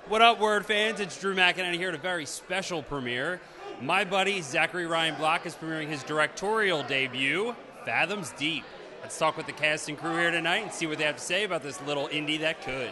What up, Word fans? It's Drew McInerney here at a very special premiere. My buddy Zachary Block is premiering his directorial debut, Fathoms Deep. Let's talk with the cast and crew here tonight and see what they have to say about this little indie that could.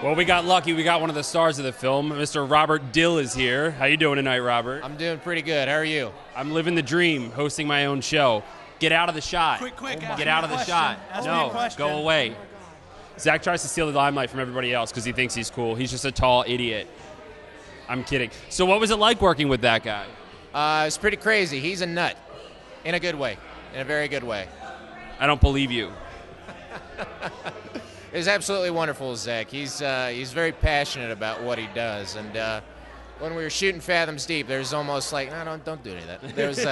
Well, we got lucky. We got one of the stars of the film. Mr. Robert Dill is here. How you doing tonight, Robert? I'm doing pretty good. How are you? I'm living the dream, hosting my own show. Get out of the shot. Quick. Get out of the shot. No, go away. Zach tries to steal the limelight from everybody else because he thinks he's cool. He's just a tall idiot. I'm kidding. So what was it like working with that guy? It's pretty crazy. He's a nut. In a good way. In a very good way. I don't believe you. It was absolutely wonderful, Zach. He's very passionate about what he does. And when we were shooting Fathoms Deep, there's almost like, no, don't do any of that. There was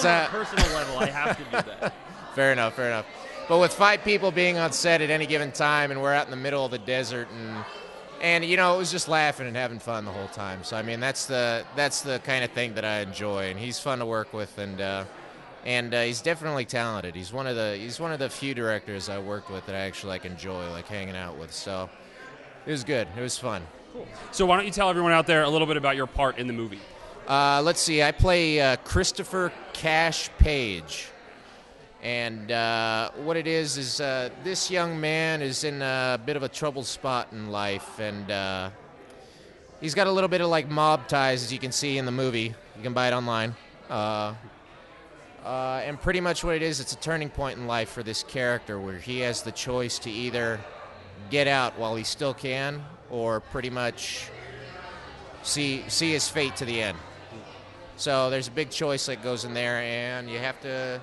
on a personal level, I have to do that. Fair enough. But with 5 people being on set at any given time, and we're out in the middle of the desert, and it was just laughing and having fun the whole time. So I mean, that's the kind of thing that I enjoy, and he's fun to work with, and he's definitely talented. He's one of the few directors I worked with that I actually enjoy hanging out with. So it was good. It was fun. Cool. So why don't you tell everyone out there a little bit about your part in the movie? Let's see. I play Christopher Cash Page. And what it is this young man is in a bit of a troubled spot in life, and he's got a little bit of mob ties, as you can see in the movie. You can buy it online. And pretty much what it is, it's a turning point in life for this character where he has the choice to either get out while he still can, or pretty much see his fate to the end. So there's a big choice that goes in there, and you have to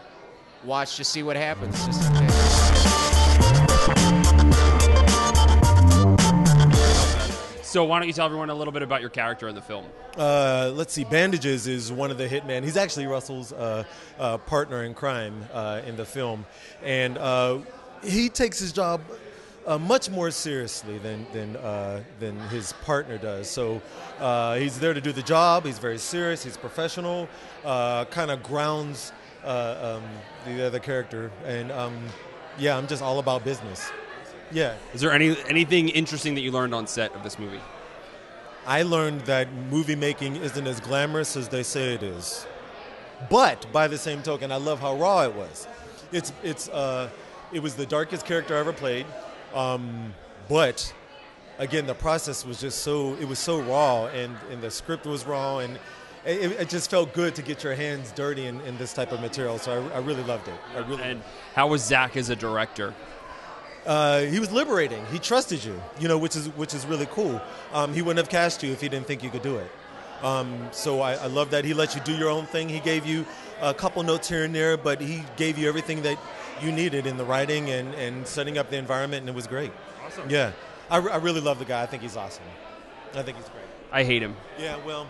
watch to see what happens. So why don't you tell everyone a little bit about your character in the film? Let's see. Bandages is one of the hitmen. He's actually Russell's partner in crime in the film, and he takes his job much more seriously than his partner does. So he's there to do the job. He's very serious. He's professional. Kind of grounds the other character, and I'm just all about business. Yeah. Is there anything interesting that you learned on set of this movie? I learned that movie making isn't as glamorous as they say it is, but by the same token, I love how raw it was. It was the darkest character I ever played, but again, the process was just so raw, and the script was raw, and it just felt good to get your hands dirty in this type of material. So I really loved it. And how was Zach as a director? He was liberating. He trusted you, which is really cool. He wouldn't have cast you if he didn't think you could do it. So I love that he let you do your own thing. He gave you a couple notes here and there, but he gave you everything that you needed in the writing and setting up the environment, and it was great. Awesome. Yeah, I really love the guy. I think he's awesome. I think he's great. I hate him. Yeah, well,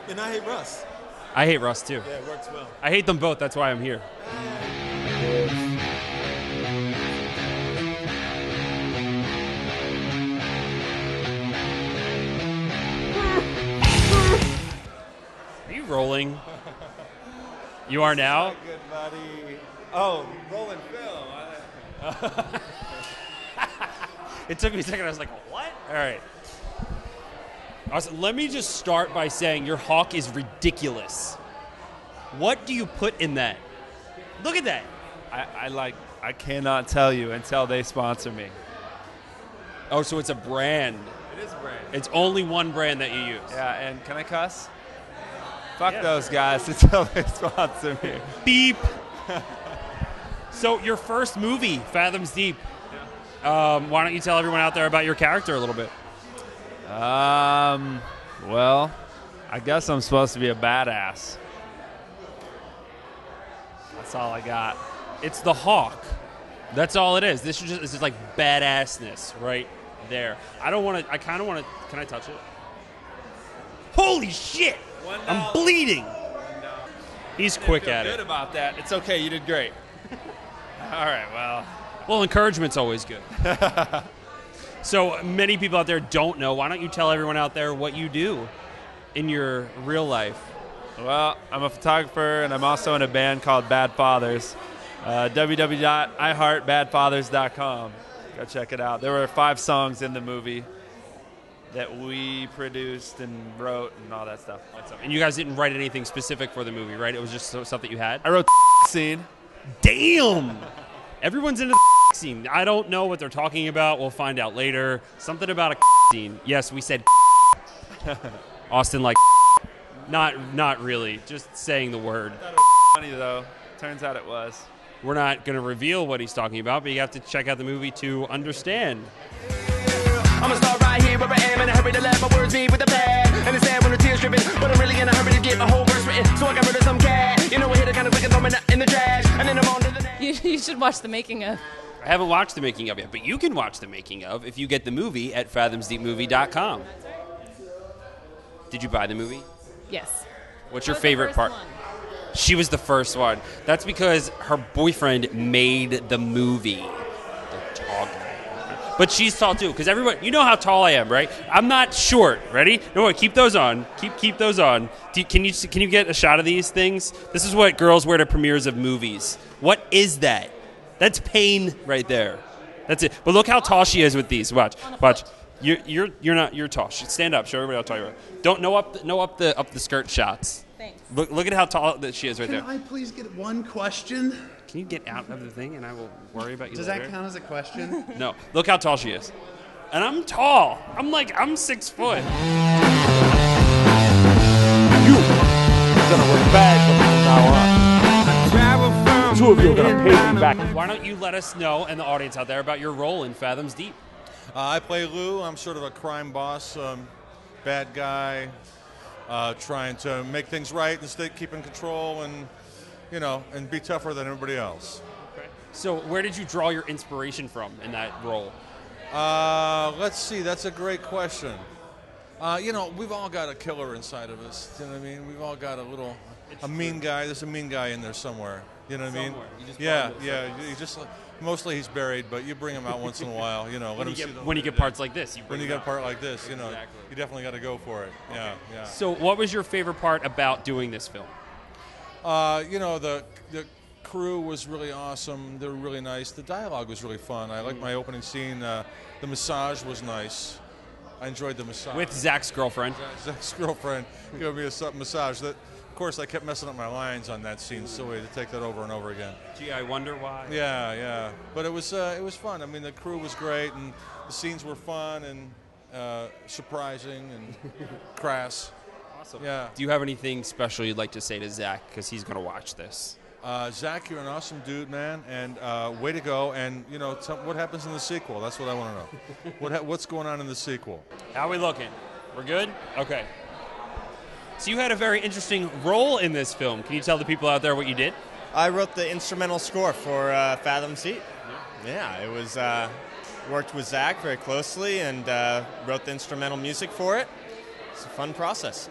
and I hate Russ. I hate Russ too. Yeah, it works well. I hate them both. That's why I'm here. Are you rolling? You are now? Good buddy. Oh, rolling film. It took me a second. I was like, what? All right. Let me just start by saying your hawk is ridiculous. What do you put in that? Look at that. I cannot tell you until they sponsor me. Oh, so it's a brand. It is a brand. It's only one brand that you use. Yeah, and can I cuss? Fuck those guys until they sponsor me. Beep. So your first movie, Fathoms Deep. Yeah. Why don't you tell everyone out there about your character a little bit? Well, I guess I'm supposed to be a badass. That's all I got. It's the hawk. That's all it is. This is just like badassness, right? there. I don't want to. I kind of want to. Can I touch it? Holy shit! I'm bleeding. He's quick at Good it. about that. It's okay. You did great. All right. Well, encouragement's always good. So many people out there don't know. Why don't you tell everyone out there what you do in your real life? Well, I'm a photographer, and I'm also in a band called Bad Fathers. www.iheartbadfathers.com. Go check it out. There were 5 songs in the movie that we produced and wrote and all that stuff. And you guys didn't write anything specific for the movie, right? It was just stuff that you had? I wrote the scene. Damn! Everyone's into the scene. I don't know what they're talking about. We'll find out later. Something about a scene. Yes, we said Austin like not really. Just saying the word. Thought it was funny, though. Turns out it was. We're not going to reveal what he's talking about, but you have to check out the movie to understand. I'm gonna start right here where I am in a hurry to let my words be with a pad. Understand when the tears dripping, but I'm really in a hurry to get my whole verse written so I can rid of some cat. You know, we hit it kind of quick and throw me in the trash, and then I'm on to the next. You should watch the making of. I haven't watched the making of yet, but you can watch the making of if you get the movie at fathomsdeepmovie.com. Did you buy the movie? Yes. What's your favorite part? She was the first one. That's because her boyfriend made the movie. The tall guy. But she's tall too, because everyone, you know how tall I am, right? I'm not short. Ready? No, keep those on. Keep those on. Can you get a shot of these things? This is what girls wear to premieres of movies. What is that? That's pain right there. That's it. But look how tall she is with these. Watch. You're tall. Stand up. Show everybody how tall you are. Don't up the skirt shots. Thanks. Look at how tall that she is right there. Can I please get one question? Can you get out of the thing and I will worry about you Does later? that count as a question? No. Look how tall she is. And I'm tall. I'm 6 foot. You gonna work bad from now on. Two of you are gonna pay me back. Why don't you let us know and the audience out there about your role in Fathoms Deep? I play Lou. I'm sort of a crime boss, bad guy, trying to make things right and keep in control and be tougher than everybody else. Okay. So where did you draw your inspiration from in that role? Let's see. That's a great question. We've all got a killer inside of us. You know what I mean? We've all got a mean guy. There's a mean guy in there somewhere. You know what I mean? Yeah. You just mostly he's buried, but you bring him out once in a while. When you get parts like this, when you get a part like this, you definitely got to go for it. Okay. Yeah. So what was your favorite part about doing this film? The crew was really awesome. They were really nice. The dialogue was really fun. I liked my opening scene. The massage was nice. I enjoyed the massage. With Zach's girlfriend. Zach's girlfriend gave me a massage. Of course, I kept messing up my lines on that scene, so we had to take that over and over again. Gee, I wonder why. Yeah. But it was fun. I mean, the crew was great, and the scenes were fun and surprising and crass. Awesome. Yeah. Do you have anything special you'd like to say to Zach? Because he's going to watch this. Zach, you're an awesome dude, man, and way to go. And, what happens in the sequel? That's what I want to know. What's going on in the sequel? How are we looking? We're good? Okay. So you had a very interesting role in this film. Can you tell the people out there what you did? I wrote the instrumental score for Fathoms Deep. Yeah, it was worked with Zach very closely and wrote the instrumental music for it. It's a fun process.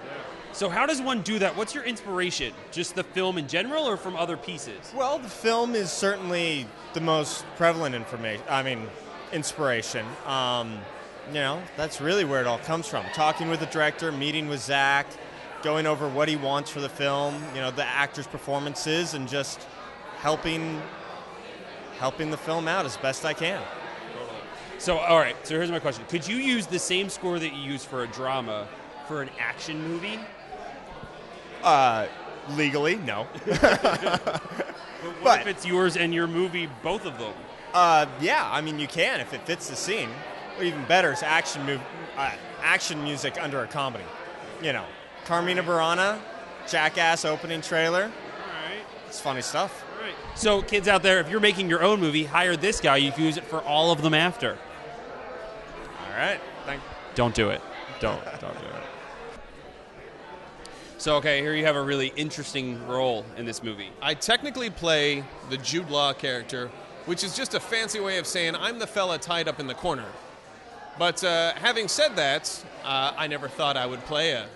So how does one do that? What's your inspiration? Just the film in general or from other pieces? Well, the film is certainly the most prevalent inspiration. That's really where it all comes from. Talking with the director, meeting with Zach, going over what he wants for the film, the actors' performances, and just helping the film out as best I can. So, all right, so here's my question. Could you use the same score that you use for a drama for an action movie? Legally, no. But if it's yours and your movie, both of them? You can if it fits the scene. Or even better, it's action music under a comedy. Carmina Burana, Jackass opening trailer. All right. It's funny stuff. All right. So, kids out there, if you're making your own movie, hire this guy. You can use it for all of them after. All right. Don't do it. Don't do it. So, okay, here you have a really interesting role in this movie. I technically play the Jude Law character, which is just a fancy way of saying I'm the fella tied up in the corner. But having said that, I never thought I would play a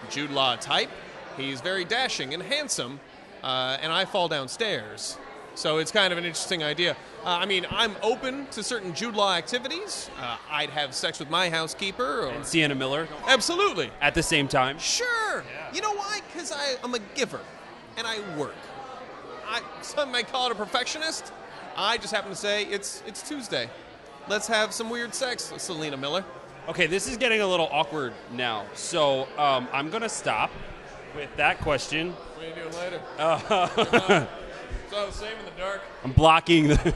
Jude Law type. He's very dashing and handsome, and I fall downstairs. So it's kind of an interesting idea. I mean, I'm open to certain Jude Law activities. I'd have sex with my housekeeper. Or... And Sienna Miller. Absolutely. At the same time. Sure. Yeah. You know why? Because I'm a giver, and I work. Some may call it a perfectionist. I just happen to say it's Tuesday. Let's have some weird sex, Selena Miller. Okay, this is getting a little awkward now. So I'm going to stop with that question. What are you doing later? It's all the same in the dark. I'm blocking the...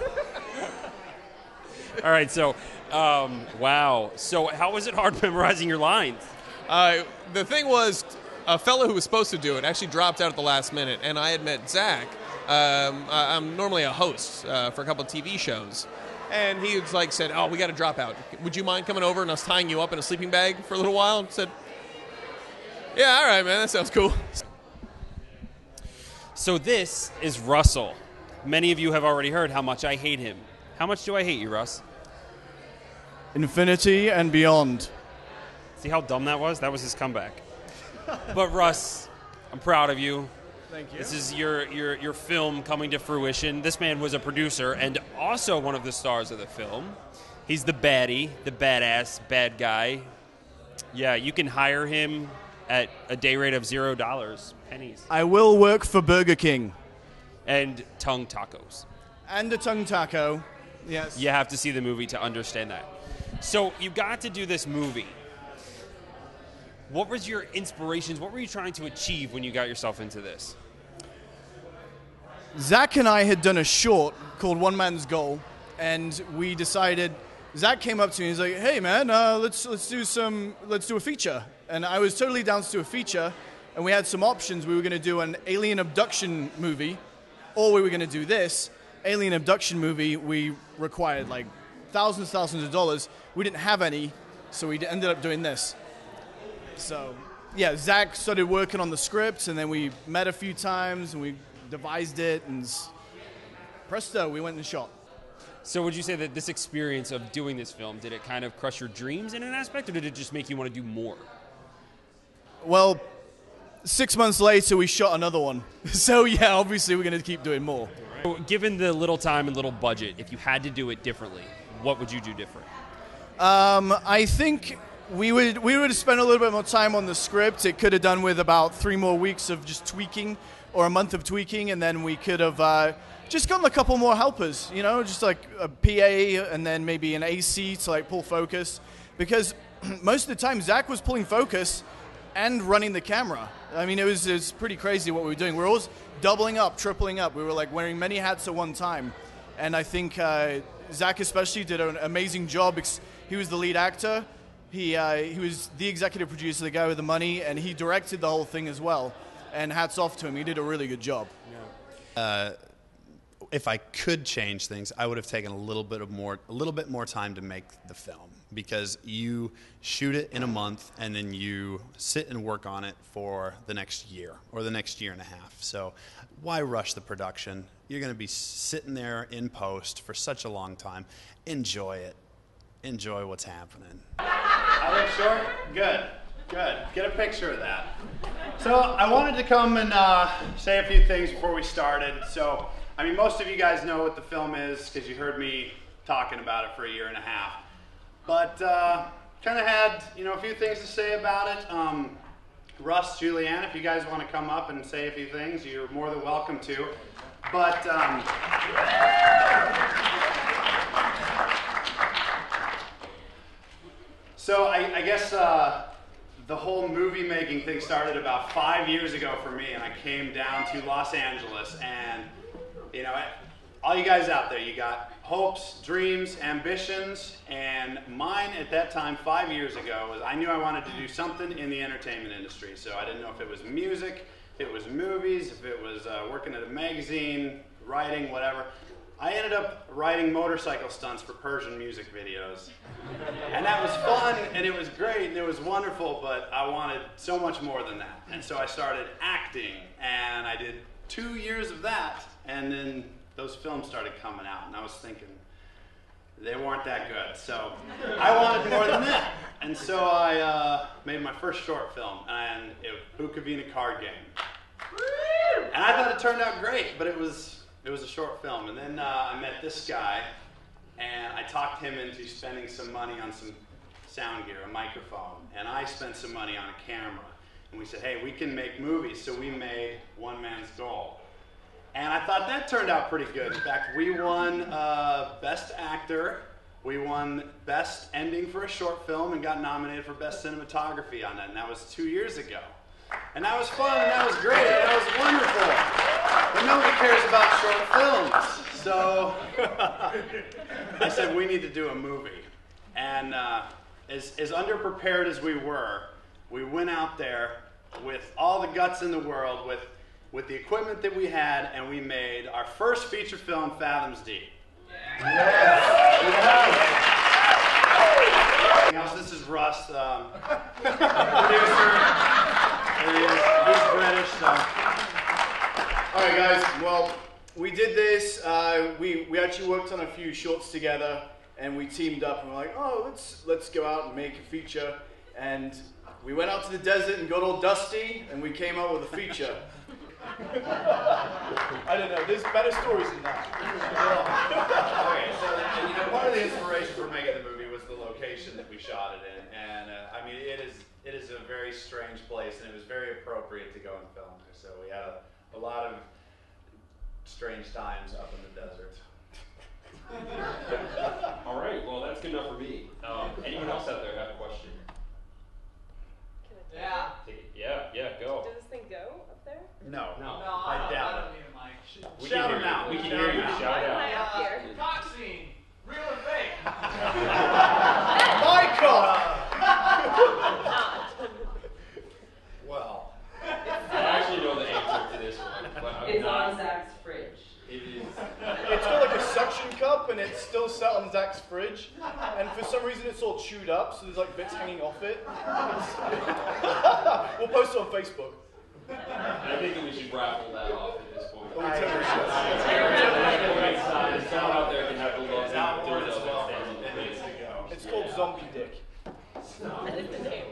All right, so, wow. So how was it hard memorizing your lines? The thing was, a fellow who was supposed to do it actually dropped out at the last minute, and I had met Zach. I'm normally a host for a couple of TV shows. And he was like, said, oh, we got to drop out. Would you mind coming over and us tying you up in a sleeping bag for a little while? And said, yeah, all right, man, that sounds cool. So this is Russell. Many of you have already heard how much I hate him. How much do I hate you, Russ? Infinity and beyond. See how dumb that was? That was his comeback. But Russ, I'm proud of you. Thank you. This is your film coming to fruition. This man was a producer and also one of the stars of the film. He's the baddie, the badass, bad guy. Yeah, you can hire him at a day rate of $0, pennies. I will work for Burger King. And tongue tacos. And a tongue taco, yes. You have to see the movie to understand that. So you got to do this movie. What was your inspirations? What were you trying to achieve when you got yourself into this? Zach and I had done a short called One Man's Goal, and we decided. Zach came up to me and he's like, "Hey man, let's do a feature." And I was totally down to do a feature, and we had some options. We were going to do an alien abduction movie, or we were going to do this alien abduction movie. We required like thousands of dollars. We didn't have any, so we ended up doing this. So, yeah, Zach started working on the script, and then we met a few times, and we devised it, and presto, we went and shot. So would you say that this experience of doing this film, did it kind of crush your dreams in an aspect, or did it just make you want to do more? Well, 6 months later, we shot another one. So, yeah, obviously we're going to keep doing more. So, given the little time and little budget, if you had to do it differently, what would you do different? I think we would spend a little bit more time on the script. It could have done with about 3 more weeks of just tweaking, or a month of tweaking, and then we could have just gotten a couple more helpers, you know, just like a PA and then maybe an AC to like pull focus. Because most of the time, Zach was pulling focus and running the camera. I mean, it was pretty crazy what we were doing. We were always doubling up, tripling up. We were like wearing many hats at one time. And I think Zach especially did an amazing job. He was the lead actor. He was the executive producer, the guy with the money, and he directed the whole thing as well. And hats off to him. He did a really good job. Yeah. If I could change things, I would have taken a little bit more time to make the film, because you shoot it in a month and then you sit and work on it for the next year or the next year and a half. So why rush the production? You're going to be sitting there in post for such a long time. Enjoy it. Enjoy what's happening. I look short? Good. Get a picture of that. So I wanted to come and say a few things before we started. So, I mean, most of you guys know what the film is because you heard me talking about it for a year and a half. But kind of had, a few things to say about it. Russ, Julianne, if you guys want to come up and say a few things, you're more than welcome to. But so I guess the whole movie making thing started about 5 years ago for me, and I came down to Los Angeles, and all you guys out there, you got hopes, dreams, ambitions, and mine at that time 5 years ago was I knew I wanted to do something in the entertainment industry. So I didn't know if it was music, if it was movies, if it was working at a magazine, writing, whatever. I ended up writing motorcycle stunts for Persian music videos. And that was fun, and it was great, and it was wonderful, but I wanted so much more than that. And so I started acting, and I did 2 years of that, and then those films started coming out, and I was thinking, they weren't that good. So I wanted more than that. And so I made my first short film, and it was Bukavina Card Game. And I thought it turned out great, but it was a short film. And then I met this guy, and I talked him into spending some money on some sound gear, a microphone, and I spent some money on a camera. And we said, hey, we can make movies, so we made One Man's Goal. And I thought that turned out pretty good. In fact, we won Best Actor, we won Best Ending for a Short Film, and got nominated for Best Cinematography on that, and that was 2 years ago. And that was fun, and that was great, and that was wonderful. But nobody cares about short films. So I said, we need to do a movie. And as underprepared as we were, we went out there with all the guts in the world, with the equipment that we had, and we made our first feature film, Fathoms Deep. This is Russ, producer. There he is. He's British, so. All right, guys. Well, we did this. We actually worked on a few shorts together, and we teamed up, and we're like, oh, let's go out and make a feature. And we went out to the desert and got all dusty, and we came out with a feature. I don't know. There's better stories than that. Okay, so part of the inspiration for making the movie was the location that we shot it in, and I mean it is a very strange place, and it was very appropriate to go and film there. So we had a lot of strange times up in the desert. All right, well that's good enough for me. Anyone else out there have a question? Yeah. Yeah, go. Does this thing go up there? No. I doubt it. We can hear you. We can hear you. Shout Why am I out. up here? Cock scene. Real or fake? My God! Well. I actually know the answer to this one, but I'm It's not. on Zach's fridge. It is. It's got like a suction cup, and it's still sat on Zach's fridge. And for some reason, it's all chewed up, so there's like bits hanging off it. We'll post it on Facebook. I think that we should raffle that off at this point. Oh, we totally should. Someone out there can have the love out and as well. it needs to go. It's called Zombie Dick. That is the name.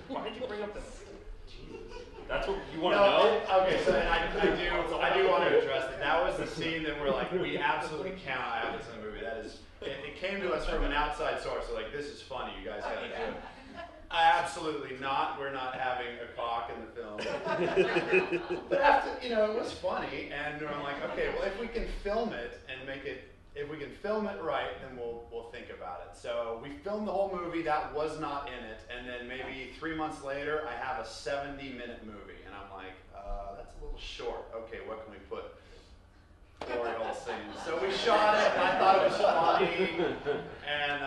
Why did you bring up the? That's what you want to No, know? okay, so I do want to address that. That was the scene that we're like, we absolutely cannot have this in the movie. That is, it came to us from an outside source. So like, this is funny. You guys got to do it. Absolutely not. We're not having a cock in the film. But after, it was funny, and I'm like, okay, well, if we can film it and make it, if we can film it right, then we'll think about it. So we filmed the whole movie. That was not in it, and then maybe 3 months later, I have a 70-minute movie, and I'm like, that's a little short. Okay, what can we put? Glory hole scenes. So we shot it, and I thought it was funny, and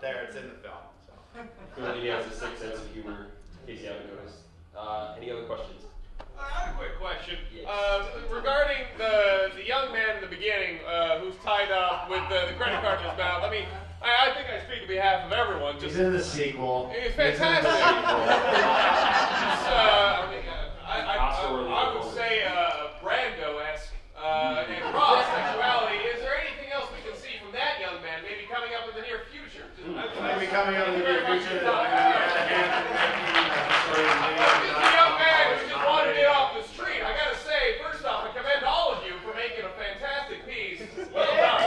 there it's in the film. Clearly he has a sick sense of humor, in case you haven't noticed. Any other questions? I have a quick question. Yes. Regarding the young man in the beginning who's tied up with the credit card in his mouth, I mean, I think I speak on behalf of everyone. He's in the sequel. It's fantastic. I would say Brando-esque. And raw sexuality. Is there anything else we can see from that young man maybe coming up in the near future? Maybe coming up in the near future. The young man who just wanted it off the street. I gotta say, first off, I commend all of you for making a fantastic piece. Well done.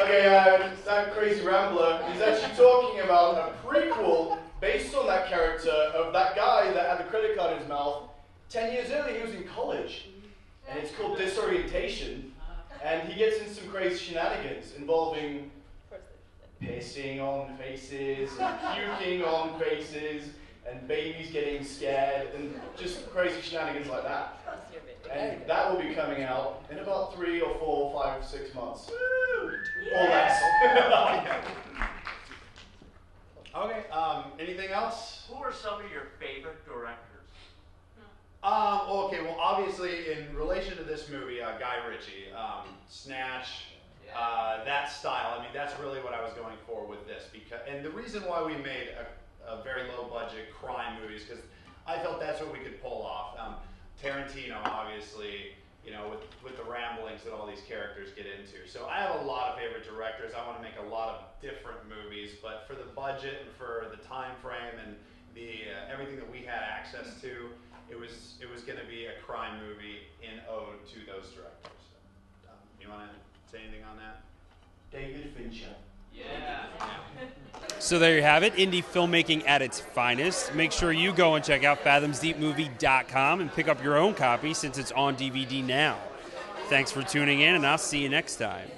Okay, that crazy rambler is actually talking about a prequel based on that character of that guy that had the credit card in his mouth. 10 years earlier, he was in college, and it's called Disorientation, and he gets in some crazy shenanigans involving pissing on faces, and puking on faces, and babies getting scared, and just crazy shenanigans like that. And that will be coming out in about 3 or 4 or 5 or 6 months. Or less. Okay, anything else? Who are some of your favorite directors? Okay, well, obviously, in relation to this movie, Guy Ritchie, Snatch, that style, I mean, that's really what I was going for with this. And the reason why we made a very low-budget crime movie is because I felt that's what we could pull off. Tarantino, obviously, you know, with the ramblings that all these characters get into. So I have a lot of favorite directors. I want to make a lot of different movies, but for the budget and for the time frame and the everything that we had access to, it was going to be a crime movie in ode to those directors. You want to say anything on that? David Fincher. Yeah. So there you have it, indie filmmaking at its finest. Make sure you go and check out fathomsdeepmovie.com and pick up your own copy since it's on DVD now. Thanks for tuning in, and I'll see you next time.